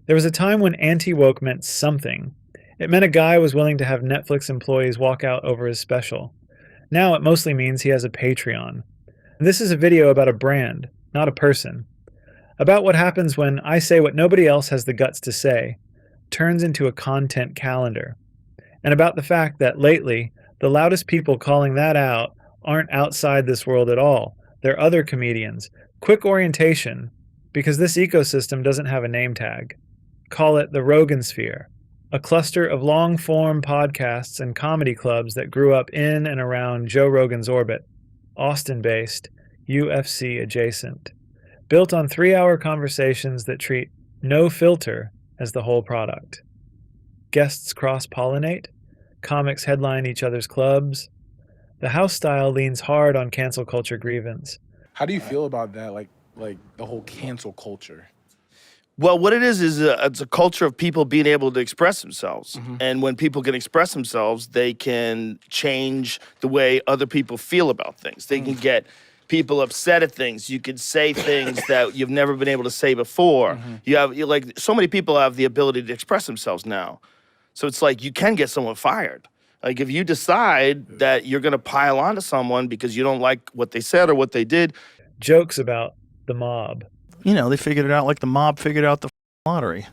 There was a time when anti-woke meant something. It meant a guy was willing to have Netflix employees walk out over his special. Now it mostly means he has a Patreon. This is a video about a brand, not a person. About what happens when I say what nobody else has the guts to say, turns into a content calendar. And about the fact that lately, the loudest people calling that out aren't outside this world at all. They're other comedians. Quick orientation, because this ecosystem doesn't have a name tag. Call it the Rogan sphere, a cluster of long-form podcasts and comedy clubs that grew up in and around Joe Rogan's orbit, Austin-based, UFC adjacent, built on 3-hour conversations that treat no filter as the whole product. Guests cross-pollinate, comics headline each other's clubs. The house style leans hard on cancel culture grievance. How do you feel about that, like the whole cancel culture? Well, what it is it's a culture of people being able to express themselves. And when people can express themselves, they can change the way other people feel about things. They can get people upset at things. You can say things that you've never been able to say before. Like so many people have the ability to express themselves now. So it's like you can get someone fired. Like if you decide that you're going to pile onto someone because you don't like what they said or what they did. Jokes about the mob. You know, they figured it out like the mob figured out the lottery.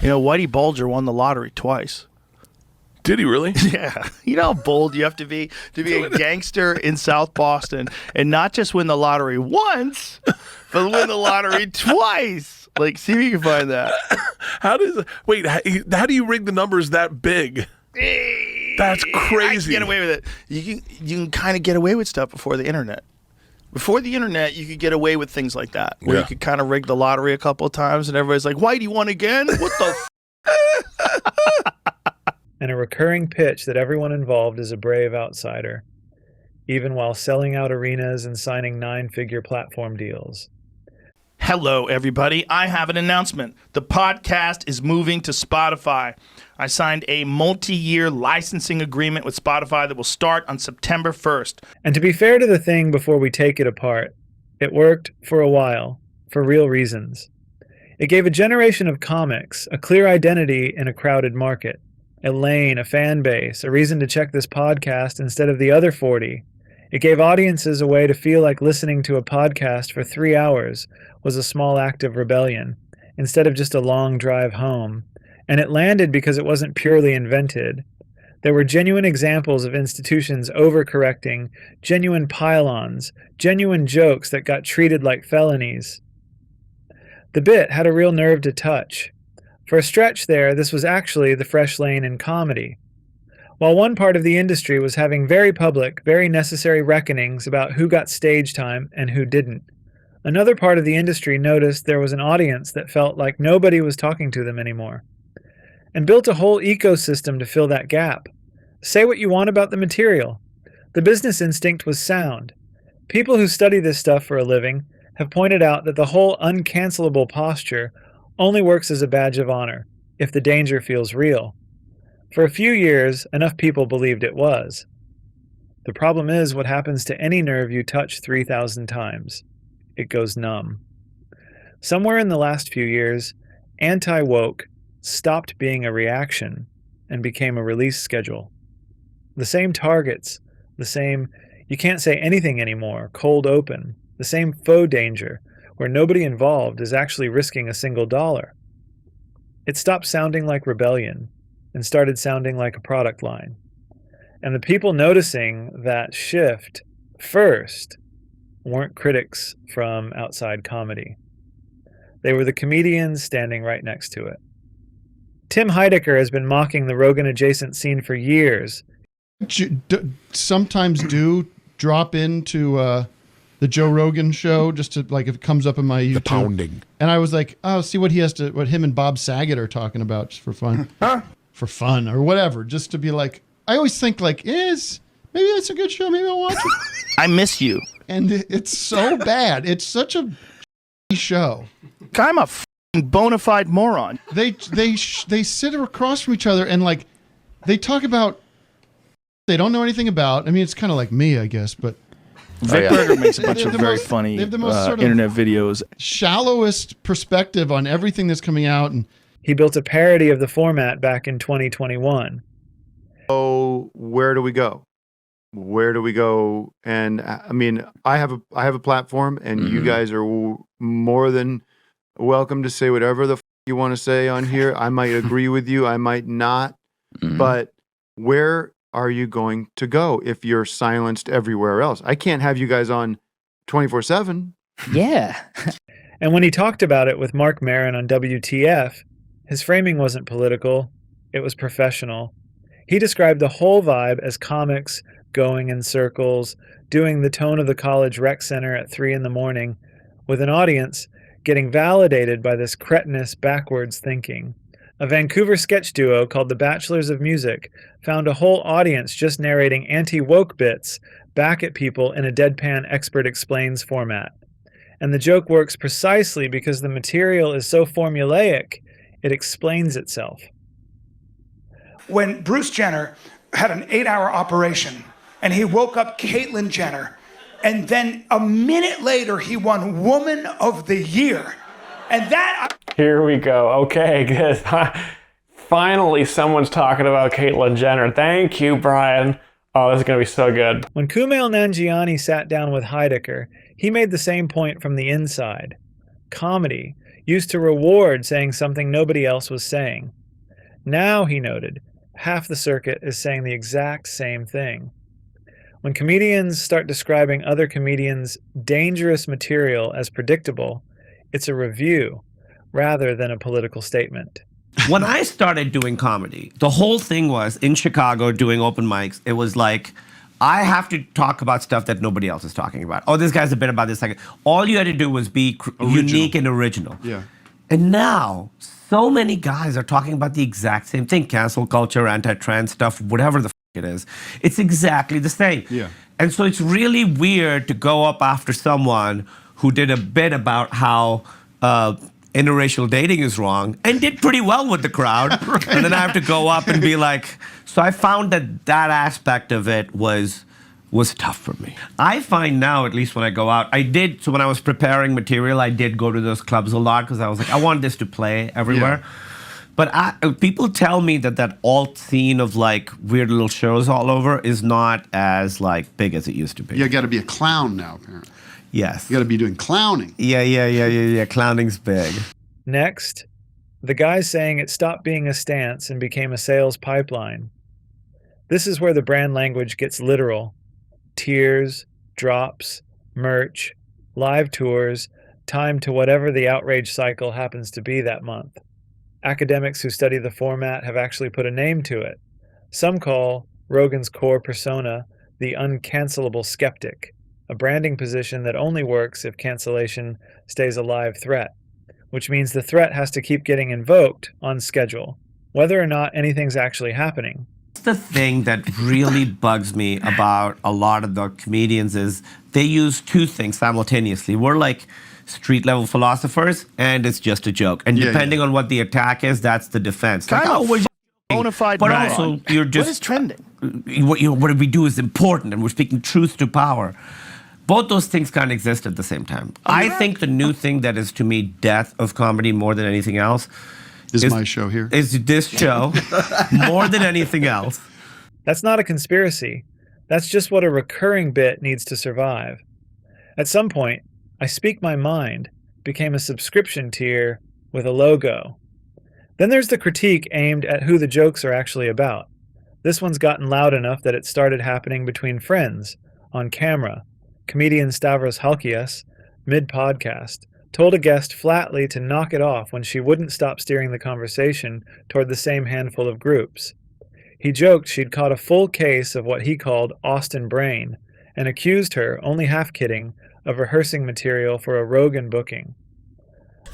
You know, Whitey Bulger won the lottery twice. Did he really? Yeah. You know how bold you have to be a gangster in South Boston and not just win the lottery once, but win the lottery twice. Like, see if you can find that. How do you rig the numbers that big? That's crazy. I can get away with it. You can kind of get away with stuff before the internet. Before the internet, you could get away with things like that, where you could kind of rig the lottery a couple of times, and everybody's like, "Whitey won again? What the?" And a recurring pitch that everyone involved is a brave outsider, even while selling out arenas and signing 9-figure platform deals. Hello, everybody. I have an announcement. The podcast is moving to Spotify. I signed a multi-year licensing agreement with Spotify that will start on September 1st. And to be fair to the thing before we take it apart, it worked for a while, for real reasons. It gave a generation of comics a clear identity in a crowded market, a lane, a fan base, a reason to check this podcast instead of the other 40. It gave audiences a way to feel like listening to a podcast for 3 hours was a small act of rebellion, instead of just a long drive home. And it landed because it wasn't purely invented. There were genuine examples of institutions overcorrecting, genuine pile-ons, genuine jokes that got treated like felonies. The bit had a real nerve to touch. For a stretch there, this was actually the fresh lane in comedy. While one part of the industry was having very public, very necessary reckonings about who got stage time and who didn't, another part of the industry noticed there was an audience that felt like nobody was talking to them anymore, and built a whole ecosystem to fill that gap. Say what you want about the material. The business instinct was sound. People who study this stuff for a living have pointed out that the whole uncancelable posture only works as a badge of honor, if the danger feels real. For a few years, enough people believed it was. The problem is what happens to any nerve you touch 3,000 times. It goes numb. Somewhere in the last few years, anti-woke stopped being a reaction and became a release schedule. The same targets, the same you can't say anything anymore, cold open, the same faux danger where nobody involved is actually risking a single dollar. It stopped sounding like rebellion and started sounding like a product line. And the people noticing that shift first weren't critics from outside comedy. They were the comedians standing right next to it. Tim Heidecker has been mocking the Rogan-adjacent scene for years. Sometimes do drop into the Joe Rogan show just to, like, if it comes up in my YouTube. The pounding. And I was like, oh, see what him and Bob Saget are talking about just for fun. For fun or whatever, just to be like, I always think like, maybe it's a good show, maybe I'll watch it. I miss you. And it's so bad. It's such a show. I'm a bona fide moron. They sit across from each other and like they talk about they don't know anything about. I mean, it's kind of like me, I guess, but Vic Berger makes a bunch of very funny they have the most sort of internet videos. Shallowest perspective on everything that's coming out, and He built a parody of the format back in 2021. So where do we go? Where do we go? And I mean, I have a platform, and you guys are more than welcome to say whatever the you want to say on here. I might agree with you, I might not, but where are you going to go if you're silenced everywhere else? I can't have you guys on 24/7. Yeah. And when he talked about it with Mark Maron on WTF, his framing wasn't political, it was professional. He described the whole vibe as comics going in circles, doing the tone of the college rec center at 3 a.m, with an audience getting validated by this cretinous backwards thinking. A Vancouver sketch duo called the Bachelors of Music found a whole audience just narrating anti-woke bits back at people in a deadpan expert explains format. And the joke works precisely because the material is so formulaic, it explains itself. When Bruce Jenner had an 8-hour operation and he woke up Caitlyn Jenner, and then a minute later he won Woman of the Year. And that... Here we go. Okay, good. Finally, someone's talking about Caitlyn Jenner. Thank you, Brian. Oh, this is going to be so good. When Kumail Nanjiani sat down with Heidecker, he made the same point from the inside. Comedy used to reward saying something nobody else was saying. Now, he noted, half the circuit is saying the exact same thing. When comedians start describing other comedians' dangerous material as predictable, it's a review rather than a political statement. When I started doing comedy, the whole thing was in Chicago doing open mics. It was like, I have to talk about stuff that nobody else is talking about. Oh, this guy's a bit about this. All you had to do was be unique and original. Yeah. And now, so many guys are talking about the exact same thing. Cancel culture, anti-trans stuff, whatever the it is. It's exactly the same. Yeah. And so it's really weird to go up after someone who did a bit about how interracial dating is wrong and did pretty well with the crowd. Right. And then I have to go up and be like, so I found that aspect of it was tough for me. I find now, at least when I go out, so when I was preparing material, I did go to those clubs a lot because I was like, I want this to play everywhere. Yeah. But people tell me that alt scene of like weird little shows all over is not as like big as it used to be. You got to be a clown now, apparently. Yes. You got to be doing clowning. Yeah. Clowning's big. Next, the guy saying it stopped being a stance and became a sales pipeline. This is where the brand language gets literal. Tiers, drops, merch, live tours, timed to whatever the outrage cycle happens to be that month. Academics who study the format have actually put a name to it. Some call Rogan's core persona the uncancelable skeptic, a branding position that only works if cancellation stays a live threat, which means the threat has to keep getting invoked on schedule, whether or not anything's actually happening. The thing that really bugs me about a lot of the comedians is they use two things simultaneously. We're like street level philosophers, and it's just a joke. And depending on what the attack is, that's the defense. Kind of always bona fide. But also, you're just what is trending? What we do is important, and we're speaking truth to power. Both those things can't exist at the same time. I think the new thing that is to me death of comedy more than anything else is my show here. Is this show more than anything else? That's not a conspiracy. That's just what a recurring bit needs to survive. At some point, I Speak My Mind became a subscription tier with a logo. Then there's the critique aimed at who the jokes are actually about. This one's gotten loud enough that it started happening between friends, on camera. Comedian Stavros Halkias, mid-podcast, told a guest flatly to knock it off when she wouldn't stop steering the conversation toward the same handful of groups. He joked she'd caught a full case of what he called Austin brain and accused her, only half kidding, of rehearsing material for a Rogan booking.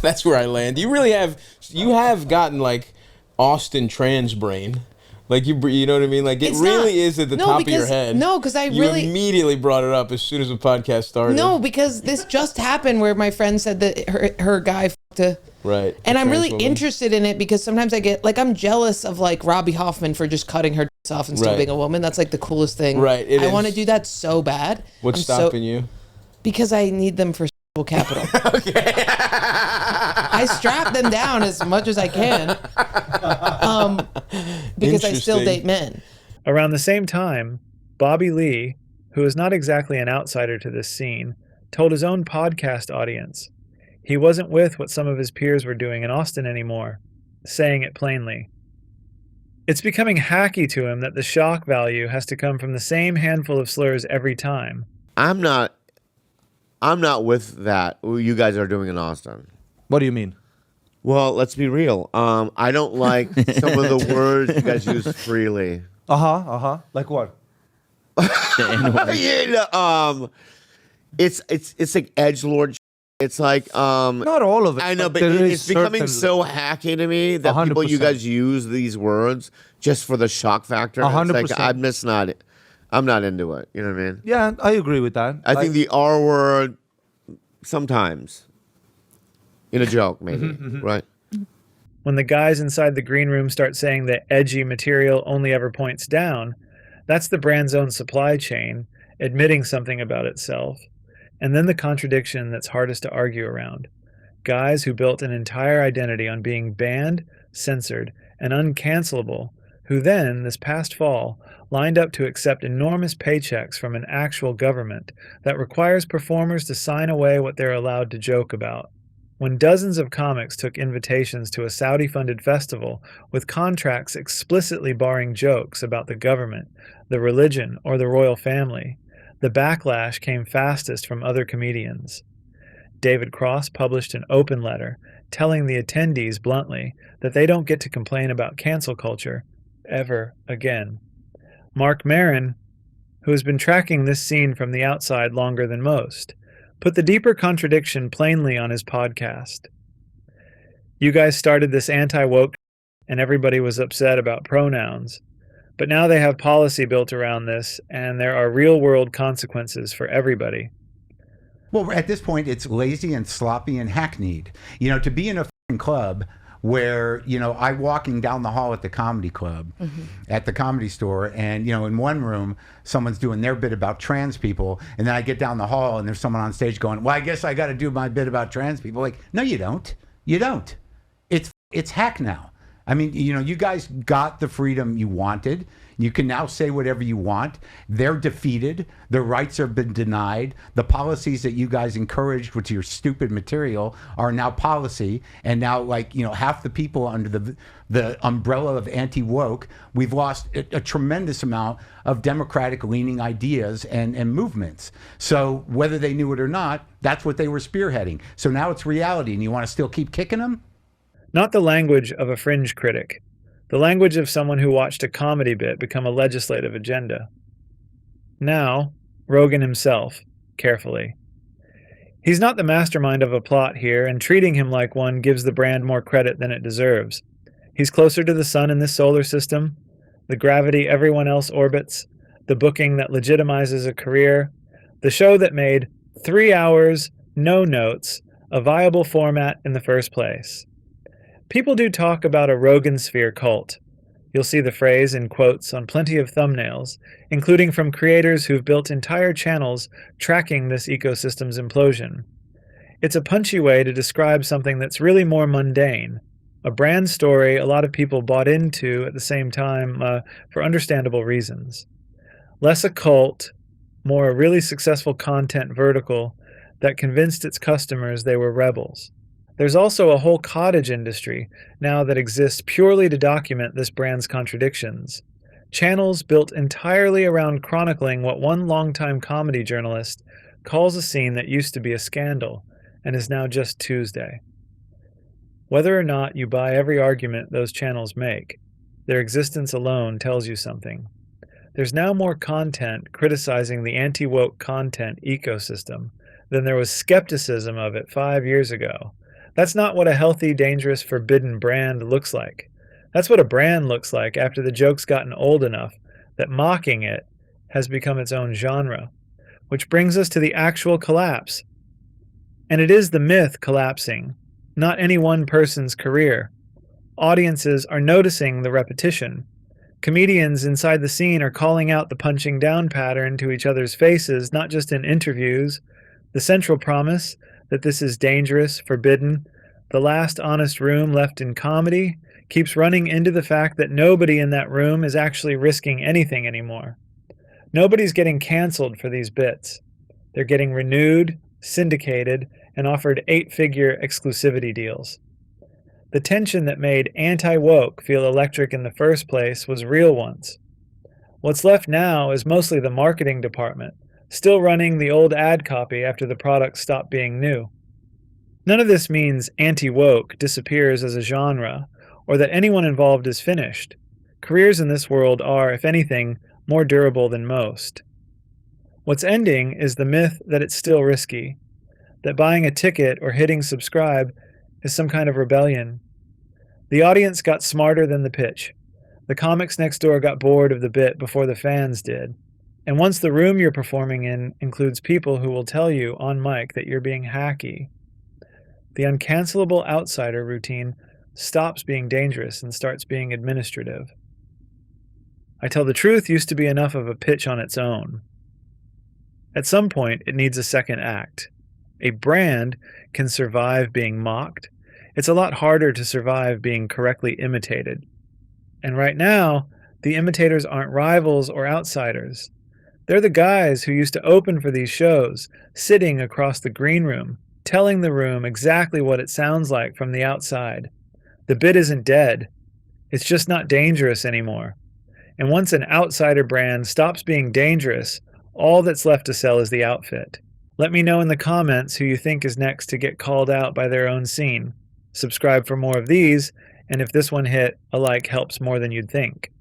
That's where I land. You have gotten like Austin trans brain. Like you know what I mean? Like it really is at the top of your head. No, because you immediately brought it up as soon as the podcast started. No, because this just happened where my friend said that her guy fucked a... Right. And I'm really interested in it because sometimes I get, like, I'm jealous of, like, Robbie Hoffman for just cutting her off and still being a woman. That's, like, the coolest thing. Right. I want to do that so bad. What's stopping you? Because I need them for capital. I strap them down as much as I can because I still date men. Around the same time, Bobby Lee, who is not exactly an outsider to this scene, told his own podcast audience he wasn't with what some of his peers were doing in Austin anymore, saying it plainly. It's becoming hacky to him that the shock value has to come from the same handful of slurs every time. I'm not with that. What you guys are doing in Austin. What do you mean? Well, let's be real. I don't like some of the words you guys use freely. Like what? It's like edgelord. It's like not all of it. I know, but it's becoming so hacky to me that 100%. people, you guys use these words just for the shock factor. 100%. It's like I'm not into it. You know what I mean? Yeah, I agree with that. I think the R word sometimes in a joke, maybe, right? When the guys inside the green room start saying that edgy material only ever points down, that's the brand's own supply chain admitting something about itself. And then the contradiction that's hardest to argue around. Guys who built an entire identity on being banned, censored, and uncancelable, who then, this past fall, lined up to accept enormous paychecks from an actual government that requires performers to sign away what they're allowed to joke about. When dozens of comics took invitations to a Saudi-funded festival with contracts explicitly barring jokes about the government, the religion, or the royal family, the backlash came fastest from other comedians. David Cross published an open letter telling the attendees bluntly that they don't get to complain about cancel culture ever again. Mark Maron, who has been tracking this scene from the outside longer than most, put the deeper contradiction plainly on his podcast. You guys started this anti-woke and everybody was upset about pronouns. But now they have policy built around this, and there are real-world consequences for everybody. Well, at this point, it's lazy and sloppy and hackneyed. You know, to be in a f***ing club where, you know, I'm walking down the hall at the comedy club, at the Comedy Store, and, you know, in one room, someone's doing their bit about trans people, and then I get down the hall, and there's someone on stage going, well, I guess I got to do my bit about trans people. Like, no, you don't. You don't. It's hack now. I mean, you know, you guys got the freedom you wanted. You can now say whatever you want. They're defeated. Their rights have been denied. The policies that you guys encouraged with your stupid material are now policy. And now, like, you know, half the people under the umbrella of anti-woke, we've lost a tremendous amount of democratic-leaning ideas and movements. So whether they knew it or not, that's what they were spearheading. So now it's reality, and you want to still keep kicking them? Not the language of a fringe critic, the language of someone who watched a comedy bit become a legislative agenda. Now, Rogan himself, carefully. He's not the mastermind of a plot here, and treating him like one gives the brand more credit than it deserves. He's closer to the sun in this solar system, the gravity everyone else orbits, the booking that legitimizes a career, the show that made 3 hours, no notes, a viable format in the first place. People do talk about a Rogan sphere cult. You'll see the phrase in quotes on plenty of thumbnails, including from creators who've built entire channels tracking this ecosystem's implosion. It's a punchy way to describe something that's really more mundane, a brand story a lot of people bought into at the same time for understandable reasons. Less a cult, more a really successful content vertical that convinced its customers they were rebels. There's also a whole cottage industry now that exists purely to document this brand's contradictions. Channels built entirely around chronicling what one longtime comedy journalist calls a scene that used to be a scandal and is now just Tuesday. Whether or not you buy every argument those channels make, their existence alone tells you something. There's now more content criticizing the anti-woke content ecosystem than there was skepticism of it 5 years ago. That's not what a healthy, dangerous, forbidden brand looks like. That's what a brand looks like after the joke's gotten old enough that mocking it has become its own genre. Which brings us to the actual collapse. And it is the myth collapsing, not any one person's career. Audiences are noticing the repetition. Comedians inside the scene are calling out the punching down pattern to each other's faces, not just in interviews. The central promise, that this is dangerous, forbidden, the last honest room left in comedy keeps running into the fact that nobody in that room is actually risking anything anymore. Nobody's getting canceled for these bits. They're getting renewed, syndicated, and offered 8-figure exclusivity deals. The tension that made anti-woke feel electric in the first place was real once. What's left now is mostly the marketing department, still running the old ad copy after the product stopped being new. None of this means anti-woke disappears as a genre, or that anyone involved is finished. Careers in this world are, if anything, more durable than most. What's ending is the myth that it's still risky, that buying a ticket or hitting subscribe is some kind of rebellion. The audience got smarter than the pitch. The comics next door got bored of the bit before the fans did. And once the room you're performing in includes people who will tell you on mic that you're being hacky, the uncancelable outsider routine stops being dangerous and starts being administrative. I Tell the Truth used to be enough of a pitch on its own. At some point, it needs a second act. A brand can survive being mocked. It's a lot harder to survive being correctly imitated. And right now, the imitators aren't rivals or outsiders. They're the guys who used to open for these shows, sitting across the green room, telling the room exactly what it sounds like from the outside. The bit isn't dead. It's just not dangerous anymore. And once an outsider brand stops being dangerous, all that's left to sell is the outfit. Let me know in the comments who you think is next to get called out by their own scene. Subscribe for more of these, and if this one hit, a like helps more than you'd think.